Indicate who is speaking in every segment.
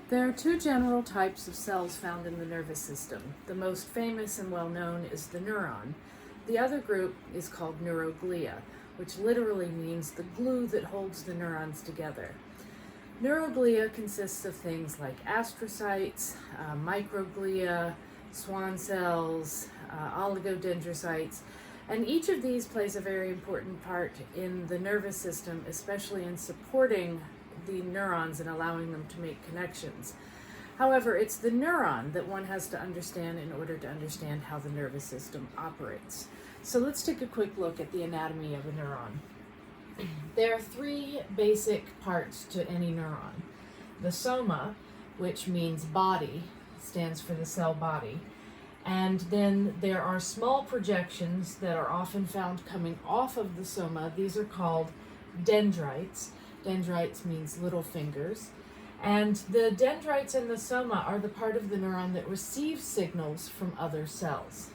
Speaker 1: There are two general types of cells found in the nervous system. The most famous and well known is the neuron. The other group is called neuroglia, which literally means the glue that holds the neurons together. Neuroglia consists of things like astrocytes, microglia, Schwann cells, oligodendrocytes, and each of these plays a very important part in the nervous system, especially in supporting the neurons and allowing them to make connections. However, it's the neuron that one has to understand in order to understand how the nervous system operates. So let's take a quick look at the anatomy of a neuron. There are three basic parts to any neuron. The soma, which means body, stands for the cell body. And then there are small projections that are often found coming off of the soma. These are called dendrites. Dendrites means little fingers. And the dendrites in the soma are the part of the neuron that receives signals from other cells.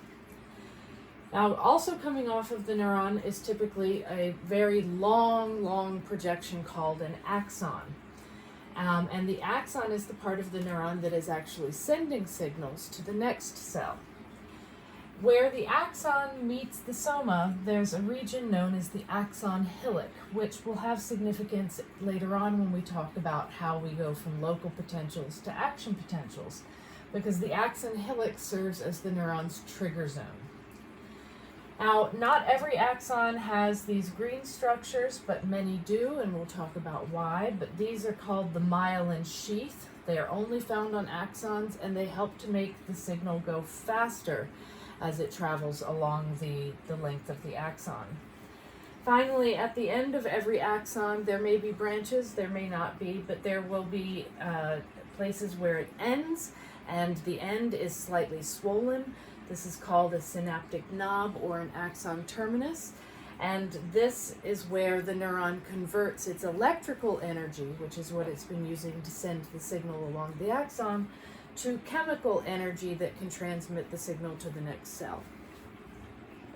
Speaker 1: Now, also coming off of the neuron is typically a very long projection called an axon. And the axon is the part of the neuron that is actually sending signals to the next cell. Where the axon meets the soma, there's a region known as the axon hillock, which will have significance later on when we talk about how we go from local potentials to action potentials, because the axon hillock serves as the neuron's trigger zone. Now, not every axon has these green structures, but many do, and we'll talk about why, but these are called the myelin sheath. They are only found on axons, and they help to make the signal go faster as it travels along the length of the axon. Finally, at the end of every axon, there may be branches, there may not be, but there will be places where it ends, and the end is slightly swollen. This is called a synaptic knob or an axon terminus, and this is where the neuron converts its electrical energy, which is what it's been using to send the signal along the axon, to chemical energy that can transmit the signal to the next cell.